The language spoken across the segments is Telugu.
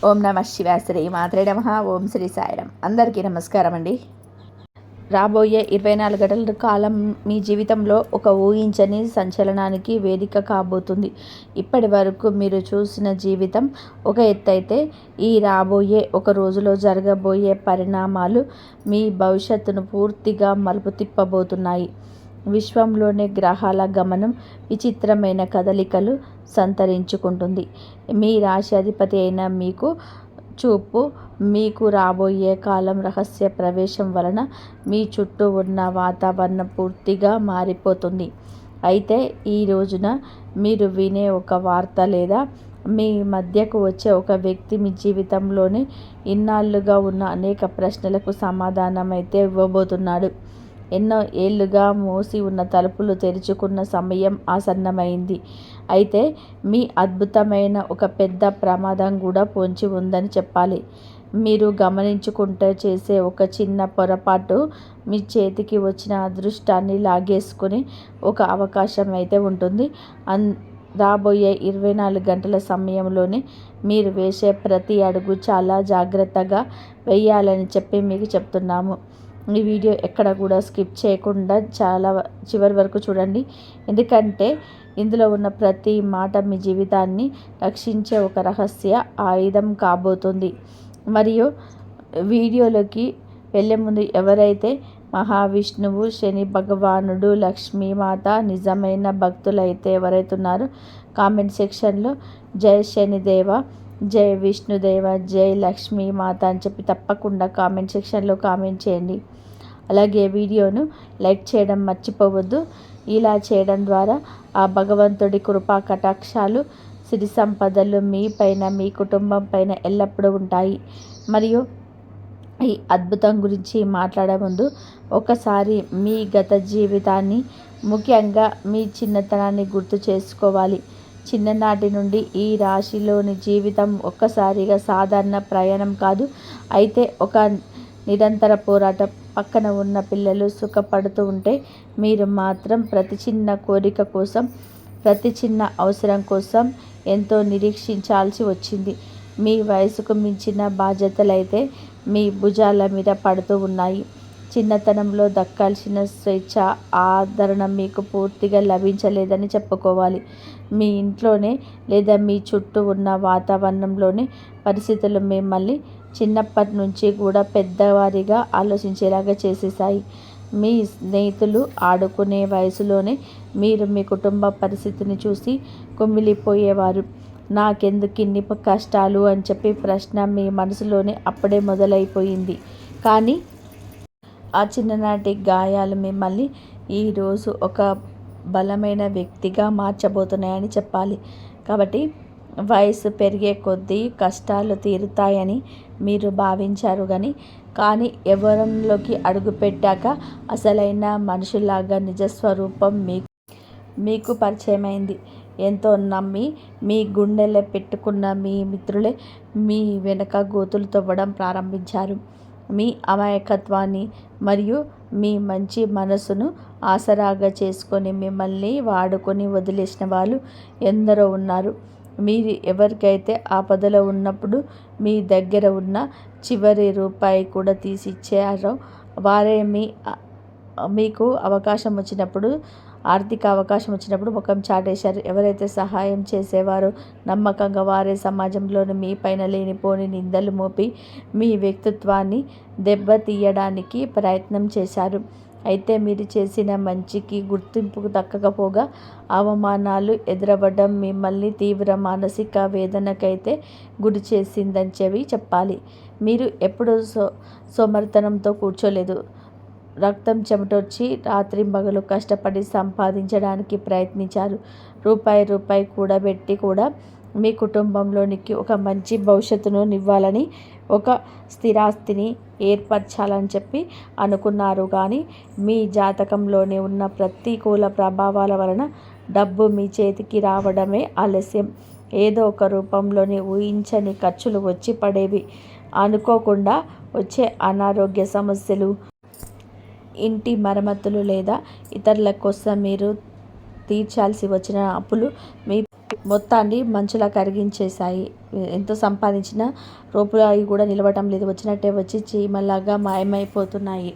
ఓం నమ శివాయ శ్రీ మాత్రే నమః. ఓం శ్రీ సాయిరాం. అందరికీ నమస్కారం అండి. రాబోయే 24 గంటల కాలం మీ జీవితంలో ఒక ఊహించని సంచలనానికి వేదిక కాబోతుంది. ఇప్పటి వరకు మీరు చూసిన జీవితం ఒక ఎత్తైతే, ఈ రాబోయే ఒక రోజులో జరగబోయే పరిణామాలు మీ భవిష్యత్తును పూర్తిగా మలుపు తిప్పబోతున్నాయి. విశ్వంలోని గ్రహాల గమనం విచిత్రమైన కదలికలు సంతరించుకుంటుంది. మీ రాశి అధిపతి అయిన మీకు చూపు మీకు రాబోయే కాలం రహస్య ప్రవేశం వలన మీ చుట్టూ ఉన్న వాతావరణం పూర్తిగా మారిపోతుంది. అయితే ఈ రోజున మీరు వినే ఒక వార్త లేదా మీ మధ్యకు వచ్చే ఒక వ్యక్తి మీ జీవితంలోని ఇన్నాళ్ళుగా ఉన్న అనేక ప్రశ్నలకు సమాధానం అయితే ఇవ్వబోతున్నాడు. ఎన్నో ఏళ్లుగా మూసి ఉన్న తలుపులు తెరుచుకున్న సమయం ఆసన్నమైంది. అయితే మీ అద్భుతమైన ఒక పెద్ద ప్రమాదం కూడా పొంచి ఉందని చెప్పాలి. మీరు గమనించుకుంటే చేసే ఒక చిన్న పొరపాటు మీ చేతికి వచ్చిన అదృష్టాన్ని లాగేసుకుని ఒక అవకాశం అయితే ఉంటుంది. రాబోయే 24 గంటల సమయంలోనే మీరు వేసే ప్రతి అడుగు చాలా జాగ్రత్తగా వేయాలని చెప్పి మీకు చెప్తున్నాము. ఈ వీడియో ఎక్కడ కూడా స్కిప్ చేయకుండా చాలా చివరి వరకు చూడండి. ఎందుకంటే ఇందులో ఉన్న ప్రతి మాట మీ జీవితాన్ని రక్షించే ఒక రహస్య ఆయుధం కాబోతుంది. మరియు వీడియోలోకి వెళ్ళే ముందు ఎవరైతే మహావిష్ణువు, శని భగవానుడు, లక్ష్మీమాత నిజమైన భక్తులైతే ఎవరైతే ఉన్నారో కామెంట్ సెక్షన్లో జై శనిదేవ, జై విష్ణుదేవ, జై లక్ష్మీమాత అని చెప్పి తప్పకుండా కామెంట్ సెక్షన్లో కామెంట్ చేయండి. అలాగే వీడియోను లైక్ చేయడం మర్చిపోవద్దు. ఇలా చేయడం ద్వారా ఆ భగవంతుడి కృపా కటాక్షాలు, సిరి సంపదలు మీ పైన, మీ కుటుంబం పైన ఎల్లప్పుడూ ఉంటాయి. మరియు ఈ అద్భుతం గురించి మాట్లాడే ముందు ఒకసారి మీ గత జీవితాన్ని, ముఖ్యంగా మీ చిన్నతనాన్ని గుర్తు చేసుకోవాలి. చిన్ననాటి నుండి ఈ రాశిలోని జీవితం ఒక్కసారిగా సాధారణ ప్రయాణం కాదు. అయితే ఒక నిరంతర పోరాటం. పక్కన ఉన్న పిల్లలు సుఖపడుతూ ఉంటే మీరు మాత్రం ప్రతి చిన్న కోరిక కోసం, ప్రతి చిన్న అవసరం కోసం ఎంతో నిరీక్షించాల్సి వచ్చింది. మీ వయసుకు మించిన బాధ్యతలైతే మీ భుజాల మీద పడుతూ ఉన్నాయి. చిన్నతనంలో దక్కాల్సిన స్వేచ్ఛ, ఆదరణ మీకు పూర్తిగా లభించలేదని చెప్పుకోవాలి. మీ ఇంట్లోనే లేదా మీ చుట్టూ ఉన్న వాతావరణంలోనే పరిస్థితులు మిమ్మల్ని చిన్నప్పటి నుంచి కూడా పెద్దవారిగా ఆలోచించేలాగా చేసేసాయి. మీ స్నేహితులు ఆడుకునే వయసులోనే మీరు మీ కుటుంబ పరిస్థితిని చూసి కుమిలిపోయేవారు. నాకెందుకు ఇన్ని కష్టాలు అని చెప్పి ప్రశ్న మీ మనసులోనే అప్పుడే మొదలైపోయింది. కానీ ఆ చిన్ననాటి గాయాలు మిమ్మల్ని ఈరోజు ఒక బలమైన వ్యక్తిగా మార్చబోతున్నాయని చెప్పాలి. కాబట్టి వయసు పెరిగే కొద్దీ కష్టాలు తీరుతాయని మీరు భావించారు. కానీ ఎవరంలోకి అడుగుపెట్టాక అసలైన మనుషులాగా నిజస్వరూపం మీకు పరిచయమైంది. ఎంతో నమ్మి మీ గుండెల్లో పెట్టుకున్న మీ మిత్రులే మీ వెనక గోతులు తవ్వడం ప్రారంభించారు. మీ అమాయకత్వాన్ని మరియు మీ మంచి మనసును ఆసరాగా చేసుకొని మిమ్మల్ని వాడుకొని వదిలేసిన వాళ్ళు ఎందరో ఉన్నారు. మీరు ఎవరికైతే ఆపదలో ఉన్నప్పుడు మీ దగ్గర ఉన్న చివరి రూపాయి కూడా తీసి ఇచ్చారో వారే మీకు అవకాశం వచ్చినప్పుడు, ఆర్థిక అవకాశం వచ్చినప్పుడు ముఖం చాటేశారు. ఎవరైతే సహాయం చేసేవారో నమ్మకంగా వారే సమాజంలోని మీ పైన లేనిపోని నిందలు మోపి మీ వ్యక్తిత్వాన్ని దెబ్బతీయడానికి ప్రయత్నం చేశారు. అయితే మీరు చేసిన మంచికి గుర్తింపు దక్కకపోగా అవమానాలు ఎదురవ్వడం మిమ్మల్ని తీవ్ర మానసిక వేదనకైతే గురి చేసిందని చెప్పాలి. మీరు ఎప్పుడూ సోమరితనంతో కూర్చోలేదు. రక్తం చెమటొచ్చి రాత్రింబగలు కష్టపడి సంపాదించడానికి ప్రయత్నించారు. రూపాయి కూడబెట్టి కూడా మీ కుటుంబంలోనికి ఒక మంచి భవిష్యత్తును ఇవ్వాలని, ఒక స్థిరాస్తిని ఏర్పరచాలని చెప్పి అనుకున్నారు. కానీ మీ జాతకంలోనే ఉన్న ప్రతికూల ప్రభావాల వలన డబ్బు మీ చేతికి రావడమే ఆలస్యం. ఏదో ఒక రూపంలోని ఊహించని ఖర్చులు వచ్చి పడేవి. అనుకోకుండా వచ్చే అనారోగ్య సమస్యలు, ఇంటి మరమ్మతులు లేదా ఇతరుల కోసం మీరు తీర్చాల్సి వచ్చిన అప్పులు మొత్తాన్ని మంచులా కరిగించేశాయి. ఎంత సంపాదించినా రూపాయి అవి కూడా నిలవటం లేదు. వచ్చినట్టే వచ్చి చీమలాగా మాయమైపోతున్నాయి.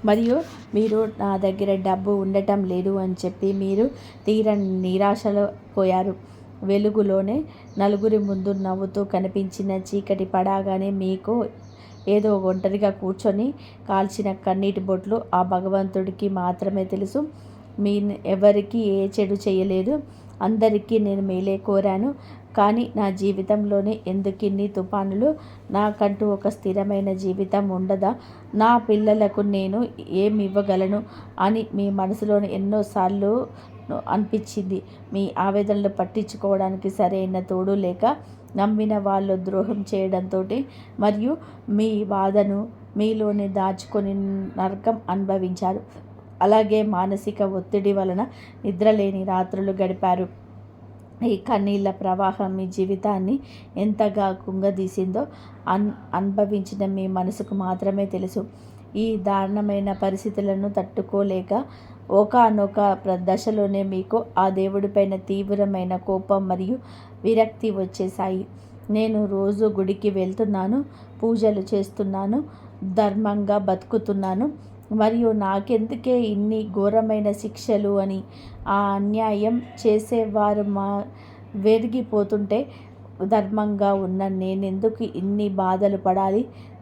మరియు మీరు నా దగ్గర డబ్బు ఉండటం లేదు అని చెప్పి మీరు తీరని నిరాశలో పోయారు. వెలుగులోనే నలుగురి ముందు నవ్వుతూ కనిపించిన చీకటి పడగానే మీకు ఏదో ఒంటరిగా కూర్చొని కాల్చిన కన్నీటి బొట్లు ఆ భగవంతుడికి మాత్రమే తెలుసు. మీ ఎవరికి ఏ చెడు చేయలేదు, అందరికీ నేను మేలే కోరాను. కానీ నా జీవితంలోనే ఎందుకిన్ని తుఫానులు? నాకంటూ ఒక స్థిరమైన జీవితం ఉండదా? నా పిల్లలకు నేను ఏమి ఇవ్వగలను అని మీ మనసులోని ఎన్నోసార్లు అనిపించింది. మీ ఆవేదనలు పట్టించుకోవడానికి సరైన తోడు లేక నమ్మిన వాళ్ళు ద్రోహం చేయడంతో మరియు మీ బాధను మీలోనే దాచుకొని నరకం అనుభవించారు. అలాగే మానసిక ఒత్తిడి వలన నిద్రలేని రాత్రులు గడిపారు. ఈ కన్నీళ్ళ ప్రవాహం మీ జీవితాన్ని ఎంతగా కుంగదీసిందో అనుభవించిన మీ మనసుకు మాత్రమే తెలుసు. ఈ దారుణమైన పరిస్థితులను తట్టుకోలేక ఒకానొక దశలోనే మీకు ఆ దేవుడిపైన తీవ్రమైన కోపం మరియు విరక్తి వచ్చేశాయి. నేను రోజు గుడికి వెళ్తున్నాను, పూజలు చేస్తున్నాను, ధర్మంగా బతుకుతున్నాను, మరియు నాకెందుకే ఇన్ని ఘోరమైన శిక్షలు అని ఆ అన్యాయం చేసేవారు వెరిగిపోతుంటే ధర్మంగా ఉన్న నేనెందుకు ఇన్ని బాధలు పడాలి?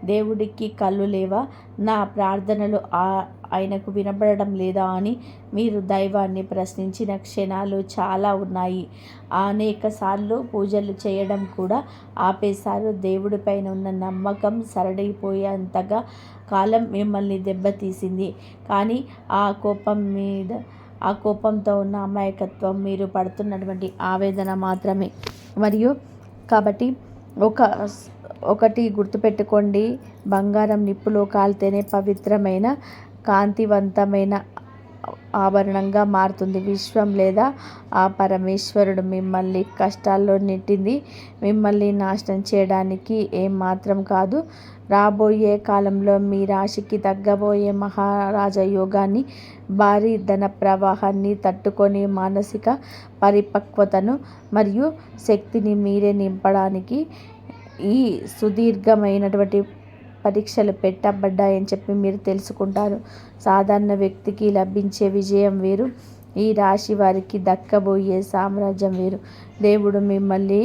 దేవుడికి కళ్ళు లేవా? నా ప్రార్థనలు ఆయనకు వినబడడం లేదా అని మీరు దైవాన్ని ప్రశ్నించిన క్షణాలు చాలా ఉన్నాయి. అనేక సార్లు పూజలు చేయడం కూడా ఆపేశారు. దేవుడిపైన ఉన్న నమ్మకం సరడిపోయేంతగా కాలం మిమ్మల్ని దెబ్బతీసింది. కానీ ఆ కోపంతో ఉన్న అమాయకత్వం మీరు పడుతున్నటువంటి ఆవేదన మాత్రమే. మరియు కాబట్టి ఒకటి గుర్తుపెట్టుకోండి, బంగారం నిప్పులో కాలితేనే పవిత్రమైన కాంతివంతమైన ఆభరణంగా మారుతుంది. విశ్వం లేదా ఆ పరమేశ్వరుడు మిమ్మల్ని కష్టాల్లో నెట్టింది మిమ్మల్ని నాశనం చేయడానికి ఏమాత్రం కాదు. రాబోయే కాలంలో మీ రాశికి తగ్గబోయే మహారాజ యోగాన్ని, భారీ ధన ప్రవాహాన్ని తట్టుకొని మానసిక పరిపక్వతను మరియు శక్తిని మీరే నింపడానికి ఈ సుదీర్ఘమైనటువంటి పరీక్షలు పెట్టబడ్డాయని చెప్పి మీరు తెలుసుకుంటారు. సాధారణ వ్యక్తికి లభించే విజయం వేరు, ఈ రాశి వారికి దక్కబోయే సామ్రాజ్యం వేరు. దేవుడు మిమ్మల్ని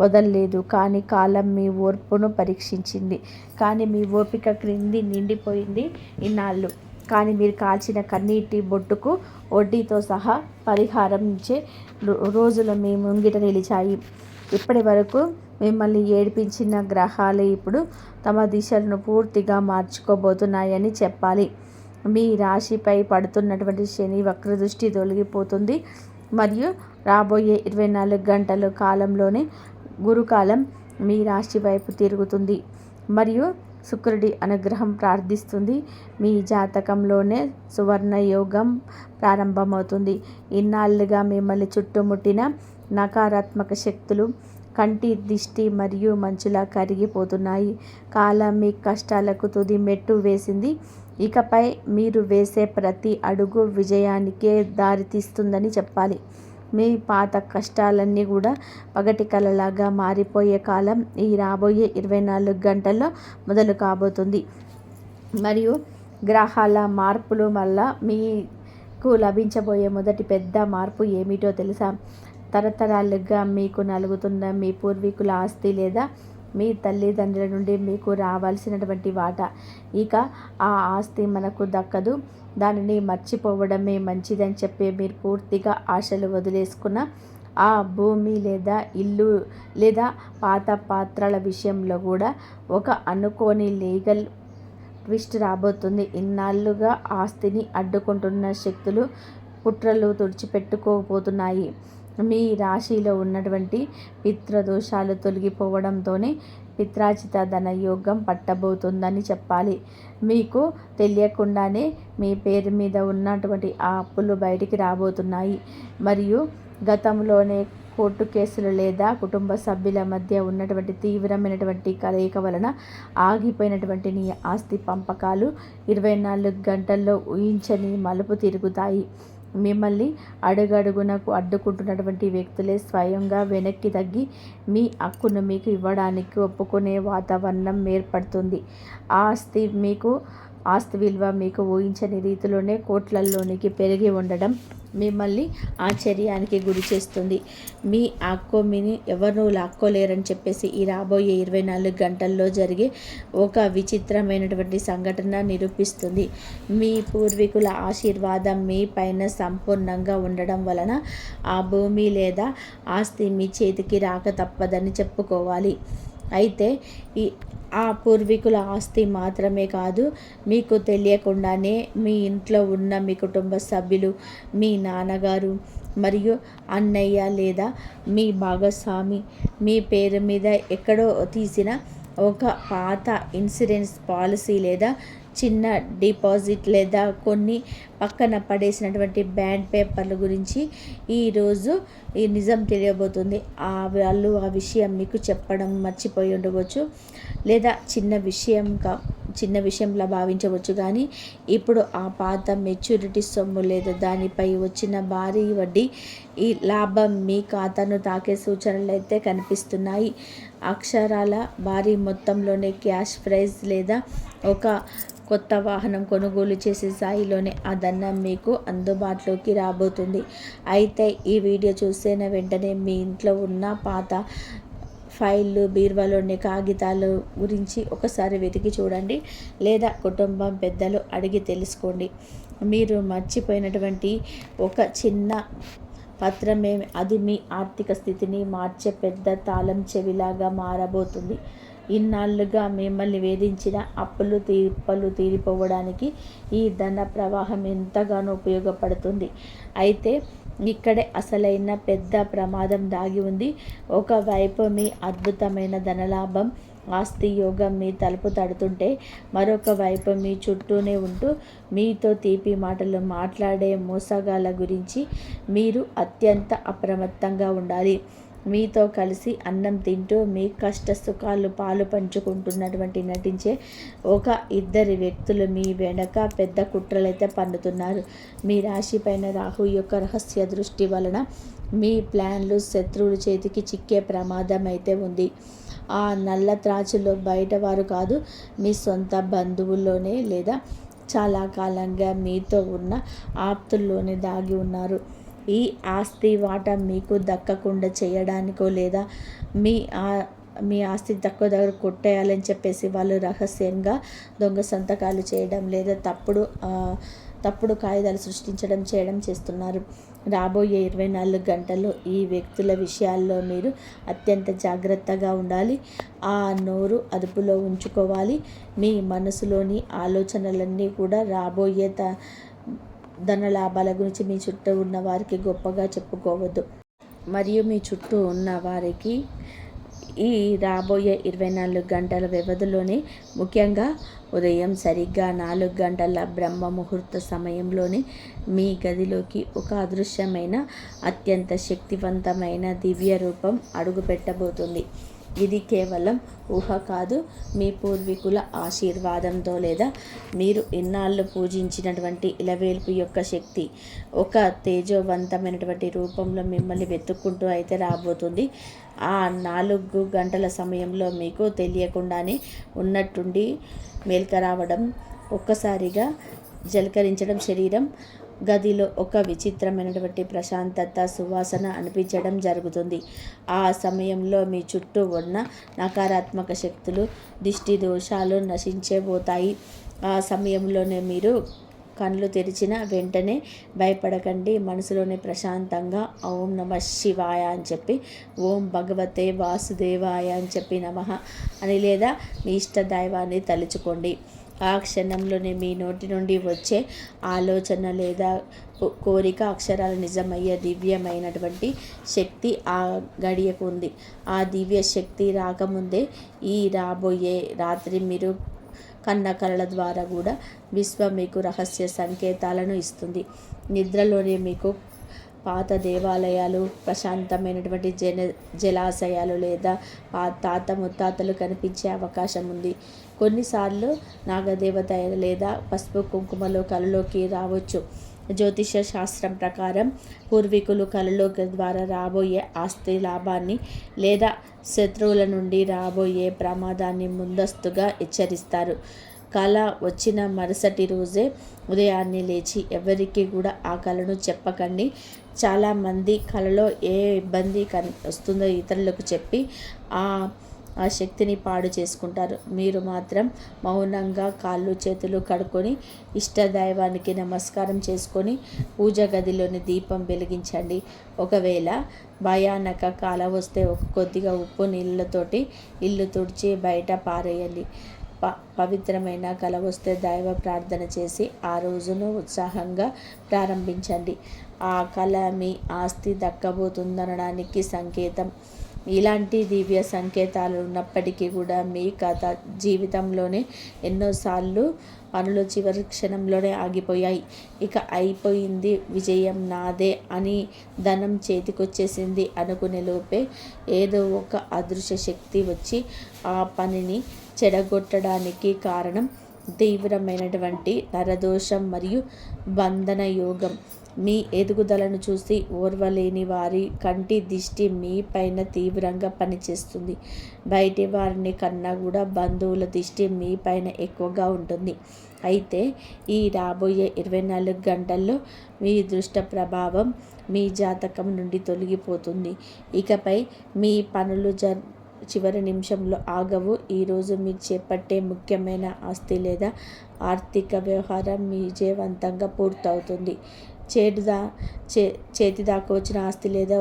వదలలేదు, కానీ కాలం మీ ఓర్పును పరీక్షించింది. కానీ మీ ఓపిక క్రింది నిండిపోయింది ఇన్నాళ్ళు. కానీ మీరు కాల్చిన కన్నీటి బొట్టుకు వడ్డీతో సహా పరిహారం ఇచ్చే రోజులు మీ ముంగిట నిలిచాయి. ఇప్పటి వరకు మిమ్మల్ని ఏడిపించిన గ్రహాలు ఇప్పుడు తమ దిశలను పూర్తిగా మార్చుకోబోతున్నాయని చెప్పాలి. మీ రాశిపై పడుతున్నటువంటి శని వక్రదృష్టి తొలగిపోతుంది మరియు రాబోయే 24 గంటల కాలంలోనే గురుకాలం మీ రాశి వైపు తిరుగుతుంది మరియు శుక్రుడి అనుగ్రహం ప్రార్థిస్తుంది. మీ జాతకంలోనే సువర్ణ యోగం ప్రారంభమవుతుంది. ఇన్నాళ్ళుగా మిమ్మల్ని చుట్టుముట్టిన నకారాత్మక శక్తులు కంటి దిష్టి మరియు మంచులా కరిగిపోతున్నాయి. కాలం మీ కష్టాలకు తుది మెట్టు వేసింది. ఇకపై మీరు వేసే ప్రతి అడుగు విజయానికే దారితీస్తుందని చెప్పాలి. మీ పాత కష్టాలన్నీ కూడా పగటి కలలాగా మారిపోయే కాలం ఈ రాబోయే 24 గంటల్లో మొదలు కాబోతుంది. మరియు గ్రహాల మార్పుల వల్ల మీకు లభించబోయే మొదటి పెద్ద మార్పు ఏమిటో తెలుసా? తరతరాలుగా మీకు నలుగుతున్న మీ పూర్వీకుల ఆస్తి లేదా మీ తల్లిదండ్రుల నుండి మీకు రావాల్సినటువంటి వాటా. ఇక ఆ ఆస్తి మనకు దక్కదు, దానిని మర్చిపోవడమే మంచిదని చెప్పి మీరు పూర్తిగా ఆశలు వదిలేసుకున్న ఆ భూమి లేదా ఇల్లు లేదా పాత పాత్రల విషయంలో కూడా ఒక అనుకోని లీగల్ ట్విస్ట్ రాబోతుంది. ఇన్నాళ్ళుగా ఆస్తిని అడ్డుకుంటున్న శక్తులు కుట్రలు తుడిచిపెట్టుకోబోతున్నాయి. మీ రాశిలో ఉన్నటువంటి పితృదోషాలు తొలగిపోవడంతోనే పిత్రాజిత ధనయోగం పట్టబోతుందని చెప్పాలి. మీకు తెలియకుండానే మీ పేరు మీద ఉన్నటువంటి ఆ అప్పులు బయటికి రాబోతున్నాయి మరియు గతంలోనే కోర్టు కేసులు లేదా కుటుంబ సభ్యుల మధ్య ఉన్నటువంటి తీవ్రమైనటువంటి కలయిక వలన ఆగిపోయినటువంటి నీ ఆస్తి పంపకాలు 24 గంటల్లో ఊహించని మలుపు తిరుగుతాయి. మిమ్మల్ని అడుగడుగునకు అడ్డుకుంటున్నటువంటి వ్యక్తులే స్వయంగా వెనక్కి తగ్గి మీ హక్కును మీకు ఇవ్వడానికి ఒప్పుకునే వాతావరణం ఏర్పడుతుంది. ఆస్తి విలువ మీకు ఊహించని రీతిలోనే కోట్లలోనికి పెరిగి ఉండడం మిమ్మల్ని ఆశ్చర్యానికి గురి చేస్తుంది. మీ హక్కుని ఎవరు లాక్కోలేరని చెప్పేసి ఈ రాబోయే 24 గంటల్లో జరిగే ఒక విచిత్రమైనటువంటి సంఘటన నిరూపిస్తుంది. మీ పూర్వీకుల ఆశీర్వాదం మీ పైన సంపూర్ణంగా ఉండడం వలన ఆ భూమి లేదా ఆస్తి మీ చేతికి రాక తప్పదని చెప్పుకోవాలి. అయితే ఆ పూర్వీకుల ఆస్తి మాత్రమే కాదు, మీకు తెలియకుండానే మీ ఇంట్లో ఉన్న మీ కుటుంబ సభ్యులు, మీ నాన్నగారు మరియు అన్నయ్య లేదా మీ భాగస్వామి మీ పేరు మీద ఎక్కడో తీసిన ఒక పాత ఇన్సూరెన్స్ పాలసీ లేదా చిన్న డిపాజిట్ లేదా కొన్ని పక్కన పడేసినటువంటి బ్యాండ్ పేపర్ల గురించి ఈరోజు ఈ నిజం తెలియబోతుంది. వాళ్ళు ఆ విషయం మీకు చెప్పడం మర్చిపోయి ఉండవచ్చు, లేదా చిన్న విషయంలా భావించవచ్చు. కానీ ఇప్పుడు ఆ పాత మెచ్యూరిటీ సొమ్ము లేదా దానిపై వచ్చిన భారీ వడ్డీ ఈ లాభం మీ ఖాతాను తాకే సూచనలు అయితే కనిపిస్తున్నాయి. అక్షరాల భారీ మొత్తంలోనే క్యాష్ ప్రైజ్ లేదా ఒక కొత్త వాహనం కొనుగోలు చేసే స్థాయిలోనే ఆ ధనం మీకు అందుబాటులోకి రాబోతుంది. అయితే ఈ వీడియో చూసిన వెంటనే మీ ఇంట్లో ఉన్న పాత ఫైళ్ళు, బీరువాలోని కాగితాలు గురించి ఒకసారి వెతికి చూడండి, లేదా కుటుంబం పెద్దలు అడిగి తెలుసుకోండి. మీరు మర్చిపోయినటువంటి ఒక చిన్న పత్రమే అది మీ ఆర్థిక స్థితిని మార్చే పెద్ద తాళం చెవిలాగా మారబోతుంది. ఇన్నాళ్లుగా మిమ్మల్ని వేధించిన అప్పులు తీరిపోవడానికి ఈ ధన ప్రవాహం ఎంతగానో ఉపయోగపడుతుంది. అయితే ఇక్కడే అసలైన పెద్ద ప్రమాదం దాగి ఉంది. ఒకవైపు మీ అద్భుతమైన ధనలాభం, ఆస్తి యోగం మీ తలుపు తడుతుంటే, మరొక వైపు మీ చుట్టూనే ఉంటూ మీతో తీపి మాటలు మాట్లాడే మోసగాళ్ళ గురించి మీరు అత్యంత అప్రమత్తంగా ఉండాలి. మీతో కలిసి అన్నం తింటూ మీ కష్ట సుఖాలు పాలు పంచుకుంటున్నటువంటి నటించే ఒక ఇద్దరి వ్యక్తులు మీ వెనక పెద్ద కుట్రలైతే పన్నుతున్నారు. మీ రాశి పైన రాహు యొక్క రహస్య దృష్టి వలన మీ ప్లాన్లు శత్రువుల చేతికి చిక్కే ప్రమాదం అయితే ఉంది. ఆ నల్ల త్రాచులో బయట వారు కాదు, మీ సొంత బంధువుల్లోనే లేదా చాలా కాలంగా మీతో ఉన్న ఆప్తుల్లోనే దాగి ఉన్నారు. ఈ ఆస్తి వాటా మీకు దక్కకుండా చేయడానికో లేదా మీ ఆస్తి తక్కువ దగ్గర కొట్టేయాలని చెప్పేసి వాళ్ళు రహస్యంగా దొంగ సంతకాలు చేయడం లేదా తప్పుడు కాగితాలు చేయడం చేస్తున్నారు. రాబోయే 24 గంటల్లో ఈ వ్యక్తుల విషయాల్లో మీరు అత్యంత జాగ్రత్తగా ఉండాలి. ఆ నోరు అదుపులో ఉంచుకోవాలి. మీ మనసులోని ఆలోచనలన్నీ కూడా రాబోయే ధన లాభాల గురించి మీ చుట్టూ ఉన్న వారికి గొప్పగా చెప్పుకోవద్దు. మరియు మీ చుట్టూ ఉన్న వారికి ఈ రాబోయే 24 గంటల వ్యవధిలోనే, ముఖ్యంగా ఉదయం సరిగ్గా 4 గంటల బ్రహ్మ ముహూర్త సమయంలోనే మీ గదిలోకి ఒక అదృశ్యమైన అత్యంత శక్తివంతమైన దివ్య రూపం అడుగుపెట్టబోతుంది. ఇది కేవలం ఊహ కాదు, మీ పూర్వీకుల ఆశీర్వాదంతో లేదా మీరు ఇన్నాళ్ళు పూజించినటువంటి ఇలవేల్పు యొక్క శక్తి ఒక తేజోవంతమైనటువంటి రూపంలో మిమ్మల్ని వెతుక్కుంటూ అయితే రాబోతుంది. ఆ 4 గంటల సమయంలో మీకు తెలియకుండానే ఉన్నట్టుండి మేల్క రావడం, ఒక్కసారిగా జలకరించడం, శరీరం గదిలో ఒక విచిత్రమైనటువంటి ప్రశాంతత, సువాసన అనిపించడం జరుగుతుంది. ఆ సమయంలో మీ చుట్టూ ఉన్న నకారాత్మక శక్తులు, దిష్టి దోషాలు నశించబోతాయి. ఆ సమయంలోనే మీరు కళ్ళు తెరిచిన వెంటనే భయపడకండి. మనసులోనే ప్రశాంతంగా ఓం నమః శివాయ అని చెప్పి, ఓం భగవతే వాసుదేవాయ అని చెప్పి నమః అని లేదా మీ ఇష్ట దైవాన్ని తలుచుకోండి. ఆ క్షణంలోనే మీ నోటి నుండి వచ్చే ఆలోచన లేదా కోరిక అక్షరాలు నిజమయ్యే దివ్యమైనటువంటి శక్తి ఆ గడియకు ఉంది. ఆ దివ్య శక్తి రాకముందే ఈ రాబోయే రాత్రి మీరు కన్న కలల ద్వారా కూడా విశ్వం మీకు రహస్య సంకేతాలను ఇస్తుంది. నిద్రలోనే మీకు పాత దేవాలయాలు, ప్రశాంతమైనటువంటి జలాశయాలు లేదా తాత ముత్తాతలు కనిపించే అవకాశం ఉంది. కొన్నిసార్లు నాగదేవత లేదా పసుపు కుంకుమలో కలలోకి రావచ్చు. జ్యోతిష శాస్త్రం ప్రకారం పూర్వీకులు కలలో ద్వారా రాబోయే ఆస్తి లాభాన్ని లేదా శత్రువుల నుండి రాబోయే ప్రమాదాన్ని ముందస్తుగా హెచ్చరిస్తారు. కళ వచ్చిన మరుసటి రోజే ఉదయాన్నే లేచి ఎవరికి కూడా ఆ కళను చెప్పకండి. చాలామంది కళలో ఏ ఇబ్బంది వస్తుందో ఇతరులకు చెప్పి ఆ శక్తిని పాడు చేసుకుంటారు. మీరు మాత్రం మౌనంగా కాళ్ళు చేతులు కడుక్కొని ఇష్టదైవానికి నమస్కారం చేసుకొని పూజ గదిలోని దీపం వెలిగించండి. ఒకవేళ భయానక కళ వస్తే కొద్దిగా ఉప్పు నీళ్ళతోటి ఇల్లు తుడిచి బయట పారేయండి. పవిత్రమైన కళ వస్తే దైవ ప్రార్థన చేసి ఆ రోజును ఉత్సాహంగా ప్రారంభించండి. ఆ కళ మీ ఆస్తి దక్కబోతుందనడానికి సంకేతం. ఇలాంటి దివ్య సంకేతాలు ఉన్నప్పటికీ కూడా మీ కథ జీవితంలోనే ఎన్నోసార్లు పనులు చివరి క్షణంలోనే ఆగిపోయాయి. ఇక అయిపోయింది, విజయం నాదే అని, ధనం చేతికొచ్చేసింది అనుకునే లోపే ఏదో ఒక అదృశ్య శక్తి వచ్చి ఆ పనిని చెడగొట్టడానికి కారణం తీవ్రమైనటువంటి నరదోషం మరియు బంధన యోగం. మీ ఎదుగుదలను చూసి ఓర్వలేని వారి కంటి దిష్టి మీ పైన తీవ్రంగా పనిచేస్తుంది. బయటి వారిని కన్నా కూడా బంధువుల దిష్టి మీ పైన ఎక్కువగా ఉంటుంది. అయితే ఈ రాబోయే 24 గంటల్లో మీ దృష్ట ప్రభావం మీ జాతకం నుండి తొలగిపోతుంది. ఇకపై మీ పనులు చివరి నిమిషంలో ఆగవు. ఈరోజు మీరు చేపట్టే ముఖ్యమైన ఆస్తి లేదా ఆర్థిక వ్యవహారం విజయవంతంగా పూర్తవుతుంది. చేతి దాకా వచ్చిన ఆస్తి లేదా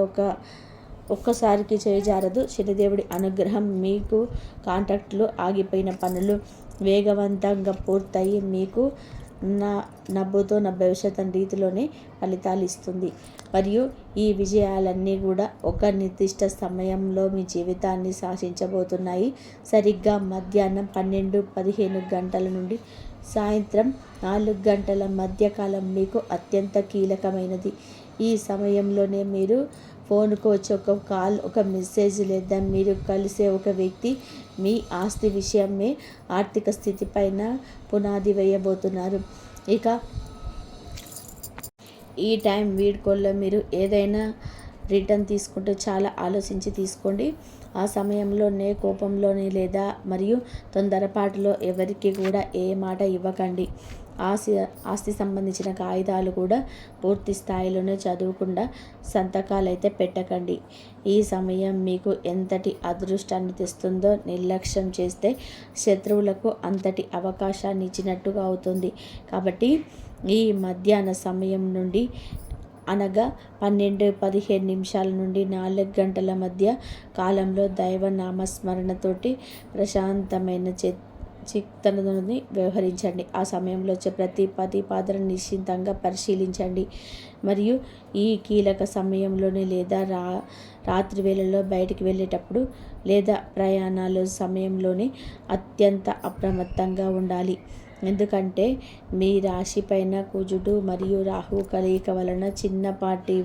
ఒక్కసారికి చేజారదు. శనిదేవుడి అనుగ్రహం మీకు కాంట్రాక్టులు, ఆగిపోయిన పనులు వేగవంతంగా పూర్తయి మీకు 90% రీతిలోనే ఫలితాలు ఇస్తుంది. మరియు ఈ విజయాలన్నీ కూడా ఒక నిర్దిష్ట సమయంలో మీ జీవితాన్ని శాసించబోతున్నాయి. సరిగ్గా మధ్యాహ్నం 12-15 గంటల నుండి సాయంత్రం 4 గంటల మధ్యకాలం మీకు అత్యంత కీలకమైనది. ఈ సమయంలోనే మీరు ఫోన్కు వచ్చే ఒక కాల్, ఒక మెసేజ్ లేదా మీరు కలిసే ఒక వ్యక్తి మీ ఆస్తి విషయమే ఆర్థిక స్థితి పైన పునాది వేయబోతున్నారు. ఇక ఈ టైం వీడ్కోల్లో మీరు ఏదైనా రిటర్న్ తీసుకుంటే చాలా ఆలోచించి తీసుకోండి. ఆ సమయంలోనే కోపంలోనే లేదా మరియు తొందరపాటులో ఎవరికి కూడా ఏ మాట ఇవ్వకండి. ఆస్తి సంబంధించిన కాగితాలు కూడా పూర్తి స్థాయిలోనే చదవకుండా సంతకాలైతే పెట్టకండి. ఈ సమయం మీకు ఎంతటి అదృష్టాన్ని తెస్తుందో నిర్లక్ష్యం చేస్తే శత్రువులకు అంతటి అవకాశాన్ని ఇచ్చినట్టుగా అవుతుంది. కాబట్టి ఈ మధ్యాహ్న సమయం నుండి అనగా 12-15 నిమిషాల నుండి 4 గంటల మధ్య కాలంలో దైవ నామస్మరణతోటి ప్రశాంతమైన చిత్తనుని వ్యవహరించండి. ఆ సమయంలో వచ్చే ప్రతి ప్రతిపాదన నిశ్చింతంగా పరిశీలించండి. మరియు ఈ కీలక సమయంలోనే లేదా రాత్రి వేళల్లో బయటికి వెళ్ళేటప్పుడు లేదా ప్రయాణాల సమయంలోనే అత్యంత అప్రమత్తంగా ఉండాలి. ఎందుకంటే మీ రాశి పైన కుజుడు మరియు రాహు కలయిక వలన చిన్నపాటి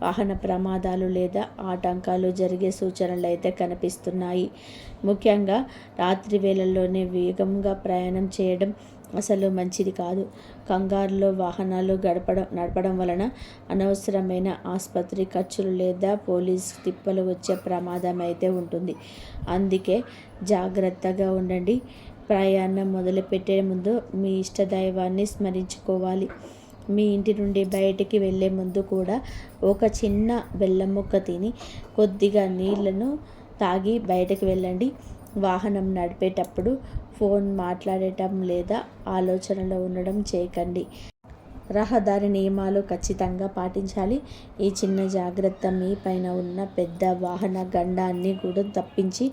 వాహన ప్రమాదాలు లేదా ఆటంకాలు జరిగే సూచనలు అయితే కనిపిస్తున్నాయి. ముఖ్యంగా రాత్రి వేళల్లోనే వేగంగా ప్రయాణం చేయడం అసలు మంచిది కాదు. కంగారులో వాహనాలు నడపడం వలన అనవసరమైన ఆసుపత్రి ఖర్చులు లేదా పోలీస్ తిప్పలు వచ్చే ప్రమాదం అయితే ఉంటుంది. అందుకే జాగ్రత్తగా ఉండండి. ప్రయాణం మొదలుపెట్టే ముందు మీ ఇష్టదైవాన్ని స్మరించుకోవాలి. మీ ఇంటి నుండి బయటికి వెళ్ళే ముందు కూడా ఒక చిన్న బెల్లం ముక్క తిని కొద్దిగా నీళ్లను తాగి బయటకు వెళ్ళండి. వాహనం నడిపేటప్పుడు ఫోన్ మాట్లాడటం లేదా ఆలోచనలో ఉండడం చేయకండి. రహదారి నియమాలు ఖచ్చితంగా పాటించాలి. ఈ చిన్న జాగ్రత్త మీ పైన ఉన్న పెద్ద వాహన గండాన్ని కూడా తప్పించి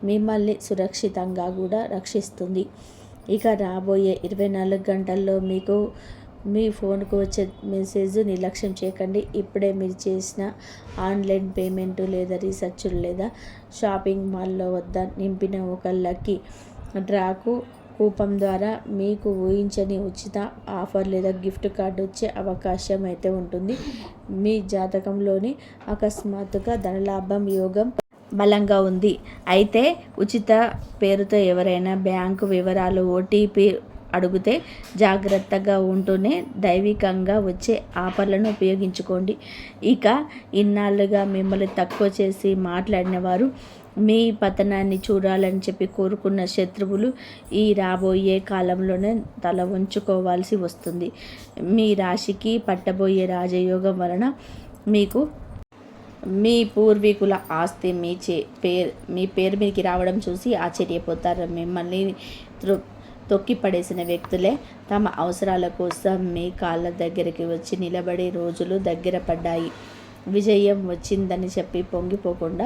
మిమ్మల్ని సురక్షితంగా కూడా రక్షిస్తుంది. ఇక రాబోయే 24 గంటల్లో మీకు మీ ఫోన్కు వచ్చే మెసేజ్ నిర్లక్ష్యం చేయకండి. ఇప్పుడే మీరు చేసిన ఆన్లైన్ పేమెంట్ లేదా రీఛార్జులు లేదా షాపింగ్ మాల్లో వద్ద నింపిన ఒక లక్కీ డ్రాకు కూపన్ ద్వారా మీకు ఊహించని ఉచిత ఆఫర్ లేదా గిఫ్ట్ కార్డు వచ్చే అవకాశం అయితే ఉంటుంది. మీ జాతకంలోని అకస్మాత్తుగా ధనలాభం యోగం బలంగా ఉంది. అయితే ఉచిత పేరుతో ఎవరైనా బ్యాంకు వివరాలు, ఓటీపీ అడిగితే జాగ్రత్తగా ఉంటూనే దైవికంగా వచ్చే ఆఫర్లను ఉపయోగించుకోండి. ఇక ఇన్నాళ్ళుగా మిమ్మల్ని తక్కువ చేసి మాట్లాడిన వారు, మీ పతనాన్ని చూడాలని చెప్పి కోరుకున్న శత్రువులు ఈ రాబోయే కాలంలోనే తల వంచుకోవాల్సి వస్తుంది. మీ రాశికి పట్టబోయే రాజయోగం వలన మీకు మీ పూర్వీకుల ఆస్తి మీ పేరు మీదకి రావడం చూసి ఆశ్చర్యపోతారు. మిమ్మల్ని తొక్కి పడేసిన వ్యక్తులే తమ అవసరాల కోసం మీ కాళ్ళ దగ్గరికి వచ్చి నిలబడే రోజులు దగ్గర పడ్డాయి. విజయం వచ్చిందని చెప్పి పొంగిపోకుండా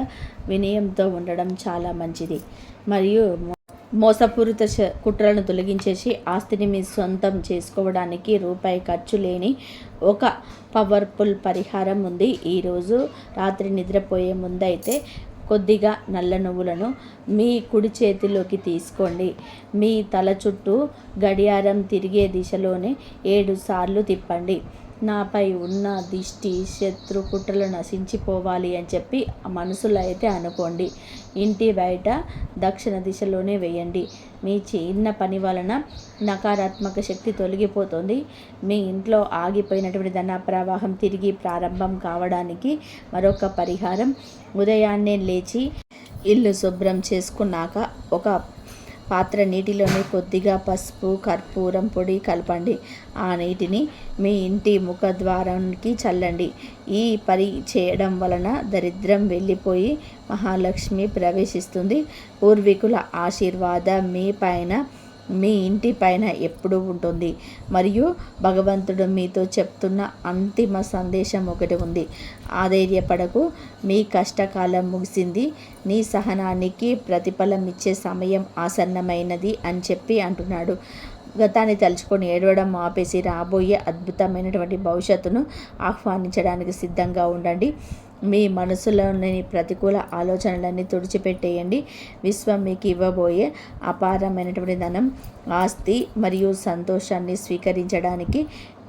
వినయంతో ఉండడం చాలా మంచిది. మరియు మోసపూరిత కుట్రలను తొలగించేసి ఆస్తిని మీ సొంతం చేసుకోవడానికి రూపాయి ఖర్చు లేని ఒక పవర్ఫుల్ పరిహారం ఉంది. ఈరోజు రాత్రి నిద్రపోయే ముందైతే కొద్దిగా నల్ల నువ్వులను మీ కుడి చేతిలోకి తీసుకోండి. మీ తల చుట్టూ గడియారం తిరిగే దిశలోనే 7 సార్లు తిప్పండి. నాపై ఉన్న దిష్టి శత్రు కుట్రలు నశించిపోవాలి అని చెప్పి మనసులో అయితే అనుకోండి. ఇంటి బయట దక్షిణ దిశలోనే వేయండి. మీ చిన్న పని వలన నకారాత్మక శక్తి తొలగిపోతుంది. మీ ఇంట్లో ఆగిపోయినటువంటి ధన ప్రవాహం తిరిగి ప్రారంభం కావడానికి మరొక పరిహారం, ఉదయాన్నే లేచి ఇల్లు శుభ్రం చేసుకున్నాక ఒక పాత్ర నీటిలోని కొద్దిగా పసుపు, కర్పూరం పొడి కలపండి. ఆ నీటిని మీ ఇంటి ముఖద్వారానికి చల్లండి. ఈ పని చేయడం వలన దరిద్రం వెళ్ళిపోయి మహాలక్ష్మి ప్రవేశిస్తుంది. పూర్వీకుల ఆశీర్వాదం మీ ఇంటి పైన ఎప్పుడూ ఉంటుంది. మరియు భగవంతుడు మీతో చెప్తున్న అంతిమ సందేశం ఒకటి ఉంది. ఆధైర్యపడకు, మీ కష్టకాలం ముగిసింది. నీ సహనానికి ప్రతిఫలం ఇచ్చే సమయం ఆసన్నమైనది అని చెప్పి అంటున్నాడు. గతాన్ని తలుచుకొని ఏడవడం ఆపేసి రాబోయే అద్భుతమైనటువంటి భవిష్యత్తును ఆహ్వానించడానికి సిద్ధంగా ఉండండి. మీ మనసులోని ప్రతికూల ఆలోచనలన్నీ తుడిచిపెట్టేయండి. విశ్వం మీకు ఇవ్వబోయే అపారమైనటువంటి ధనం, ఆస్తి మరియు సంతోషాన్ని స్వీకరించడానికి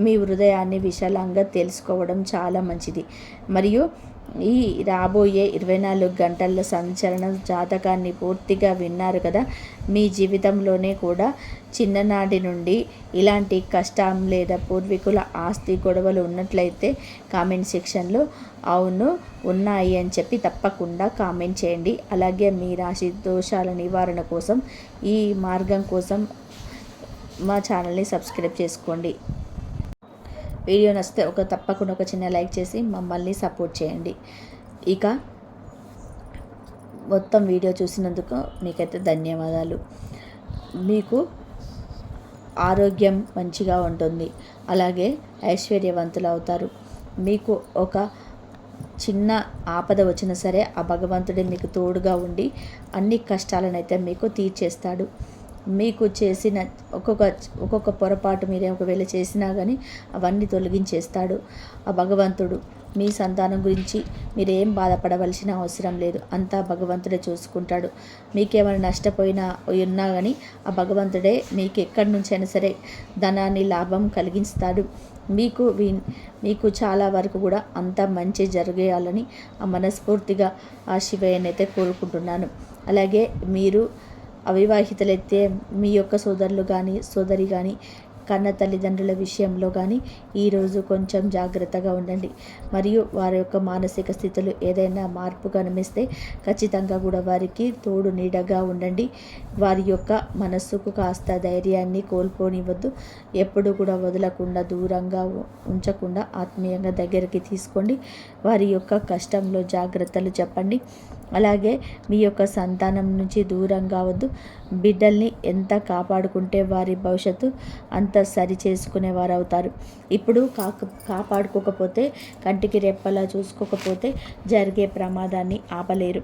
మీ హృదయాన్ని విశాలంగా తెలుసుకోవడం చాలా మంచిది. మరియు ఈ రాబోయే 24 గంటల సంచలన జాతకాన్ని పూర్తిగా విన్నారు కదా. మీ జీవితంలోనే కూడా చిన్ననాటి నుండి ఇలాంటి కష్టం లేదా పూర్వీకుల ఆస్తి గొడవలు ఉన్నట్లయితే కామెంట్ సెక్షన్లో అవును ఉన్నాయి అని చెప్పి తప్పకుండా కామెంట్ చేయండి. అలాగే మీ రాశి దోషాల నివారణ కోసం ఈ మార్గం కోసం మా ఛానల్ని సబ్స్క్రైబ్ చేసుకోండి. వీడియో నచ్చితే తప్పకుండా ఒక చిన్న లైక్ చేసి మమ్మల్ని సపోర్ట్ చేయండి. ఇక మొత్తం వీడియో చూసినందుకు మీకైతే ధన్యవాదాలు. మీకు ఆరోగ్యం మంచిగా ఉంటుంది, అలాగే ఐశ్వర్యవంతులు అవుతారు. మీకు ఒక చిన్న ఆపద వచ్చినా సరే ఆ భగవంతుడే మీకు తోడుగా ఉండి అన్ని కష్టాలనైతే మీకు తీర్చేస్తాడు. మీకు చేసిన ఒక్కొక్క పొరపాటు మీరే ఒకవేళ చేసినా కానీ అవన్నీ తొలగించేస్తాడు ఆ భగవంతుడు. మీ సంతానం గురించి మీరేం బాధపడవలసిన అవసరం లేదు, అంతా భగవంతుడే చూసుకుంటాడు. మీకేమైనా నష్టపోయినా ఉన్నా కానీ ఆ భగవంతుడే మీకు ఎక్కడి నుంచైనా సరే ధనాన్ని లాభం కలిగిస్తాడు. మీకు చాలా వరకు కూడా అంత మంచి జరిగేయాలని ఆ మనస్ఫూర్తిగా ఆ శివయ్యనైతే కోరుకుంటున్నాను. అలాగే మీరు అవివాహితులైతే మీ యొక్క సోదరులు కానీ సోదరి కానీ కన్న తల్లిదండ్రుల విషయంలో కానీ ఈరోజు కొంచెం జాగ్రత్తగా ఉండండి. మరియు వారి యొక్క మానసిక స్థితులు ఏదైనా మార్పు కనిపిస్తే ఖచ్చితంగా కూడా వారికి తోడు నీడగా ఉండండి. వారి యొక్క మనస్సుకు కాస్త ధైర్యాన్ని కోల్పోనివ్వద్దు. ఎప్పుడు కూడా వదలకుండా దూరంగా ఉంచకుండా ఆత్మీయంగా దగ్గరికి తీసుకోండి. వారి యొక్క కష్టంలో జాగ్రత్తలు చెప్పండి. అలాగే మీ యొక్క సంతానం నుంచి దూరం కావద్దు. బిడ్డల్ని ఎంత కాపాడుకుంటే వారి భవిష్యత్తు అంత సరి చేసుకునేవారు అవుతారు. ఇప్పుడు కాపాడుకోకపోతే, కంటికి రెప్పలా చూసుకోకపోతే జరిగే ప్రమాదాన్ని ఆపలేరు,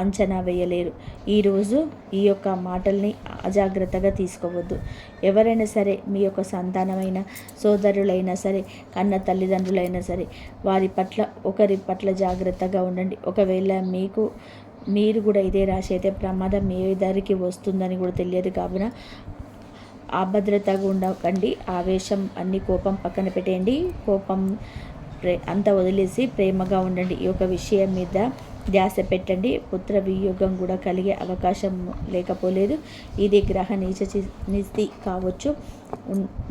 అంచనా వేయలేరు. ఈరోజు ఈ యొక్క మాటల్ని అజాగ్రత్తగా తీసుకోవద్దు. ఎవరైనా సరే మీ యొక్క సంతానమైన సోదరులైనా సరే కన్న తల్లిదండ్రులైనా సరే ఒకరి పట్ల జాగ్రత్తగా ఉండండి. ఒకవేళ మీరు కూడా ఇదే రాశి అయితే ప్రమాదం ఏ దారికి వస్తుందని కూడా తెలియదు. కావున అభద్రతగా ఉండకండి. ఆవేశం అన్ని కోపం పక్కన పెట్టేయండి. కోపం అంతా వదిలేసి ప్రేమగా ఉండండి. ఈ యొక్క విషయం మీద ధ్యాస పెట్టండి. పుత్ర వియోగం కూడా కలిగే అవకాశం లేకపోలేదు. ఇది గ్రహ నీతి కావచ్చు.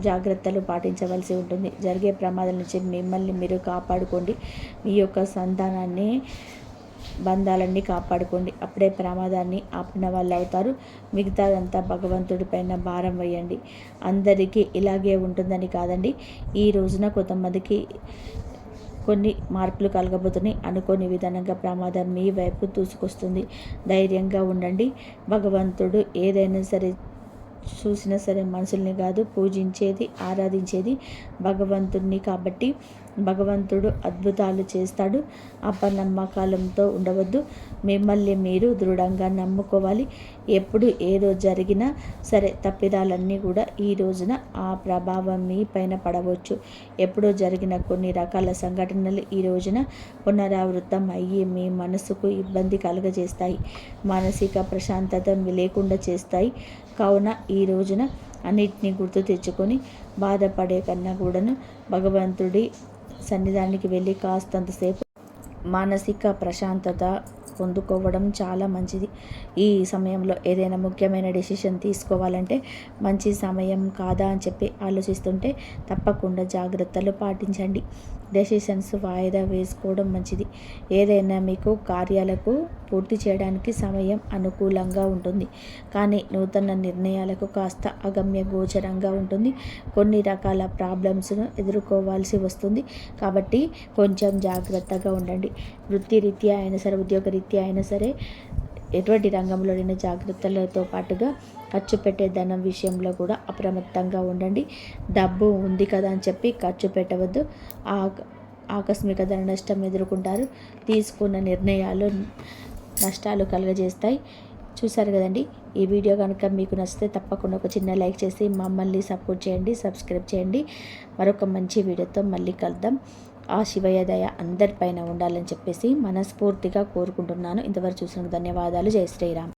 జాగ్రత్తలు పాటించవలసి ఉంటుంది. జరిగే ప్రమాదాల నుంచి మిమ్మల్ని మీరు కాపాడుకోండి. మీ యొక్క సంతానాన్ని బంధాలన్నీ కాపాడుకోండి. అప్పుడే ప్రమాదాన్ని ఆపిన వాళ్ళు అవుతారు. మిగతాదంతా భగవంతుడి పైన భారం వేయండి. అందరికీ ఇలాగే ఉంటుందని కాదండి. ఈ రోజున కొంతమందికి కొన్ని మార్పులు కలగబోతున్నాయి. అనుకోని విధానంగా ప్రమాదం మీ వైపు దూసుకొస్తుంది. ధైర్యంగా ఉండండి. భగవంతుడు ఏదైనా సరే చూసినా సరే మనుషుల్ని కాదు పూజించేది, ఆరాధించేది భగవంతుడిని. కాబట్టి భగవంతుడు అద్భుతాలు చేస్తాడు. అపనమ్మకాలంతో ఉండవద్దు. మిమ్మల్ని మీరు దృఢంగా నమ్ముకోవాలి. ఎప్పుడు ఏదో జరిగినా సరే తప్పిదాలన్నీ కూడా ఈ రోజున ఆ ప్రభావం మీ పైన పడవచ్చు. ఎప్పుడో జరిగిన కొన్ని రకాల సంఘటనలు ఈ రోజున పునరావృతం అయ్యి మీ మనసుకు ఇబ్బంది కలుగజేస్తాయి. మానసిక ప్రశాంతత లేకుండా చేస్తాయి. కావున ఈ రోజున అన్నిటినీ గుర్తు తెచ్చుకొని బాధపడే కన్నా కూడాను భగవంతుడి సన్నిధానానికి వెళ్ళి కాస్తంతసేపు మానసిక ప్రశాంతత పొందుకోవడం చాలా మంచిది. ఈ సమయంలో ఏదైనా ముఖ్యమైన డెసిషన్ తీసుకోవాలంటే మంచి సమయం కాదా అని చెప్పి ఆలోచిస్తుంటే తప్పకుండా జాగ్రత్తలు పాటించండి. డెసిషన్స్ వాయిదా వేసుకోవడం మంచిది. ఏదైనా మీకు కార్యాలకు పూర్తి చేయడానికి సమయం అనుకూలంగా ఉంటుంది. కానీ నూతన నిర్ణయాలకు కాస్త అగమ్య గోచరంగా ఉంటుంది. కొన్ని రకాల ప్రాబ్లమ్స్ను ఎదుర్కోవాల్సి వస్తుంది. కాబట్టి కొంచెం జాగ్రత్తగా ఉండండి. వృత్తిరీత్యా అయినా సరే, ఉద్యోగరీత్యా అయినా సరే, ఎటువంటి రంగంలోనైనా జాగ్రత్తలతో పాటుగా ఖర్చు పెట్టే ధనం విషయంలో కూడా అప్రమత్తంగా ఉండండి. డబ్బు ఉంది కదా అని చెప్పి ఖర్చు పెట్టవద్దు. ఆకస్మిక ధన నష్టం ఎదుర్కొంటారు. తీసుకున్న నిర్ణయాలు నష్టాలు కలుగజేస్తాయి. చూసారు కదండి. ఈ వీడియో కనుక మీకు నచ్చితే తప్పకుండా ఒక చిన్న లైక్ చేసి మమ్మల్ని సపోర్ట్ చేయండి, సబ్స్క్రైబ్ చేయండి. మరొక మంచి వీడియోతో మళ్ళీ కలుద్దాం. ఆ శివయ్య దయ అందరిపైన ఉండాలని చెప్పేసి మనస్ఫూర్తిగా కోరుకుంటున్నాను. ఇంతవరకు చూసినందుకు ధన్యవాదాలు. జై శ్రీరామ్.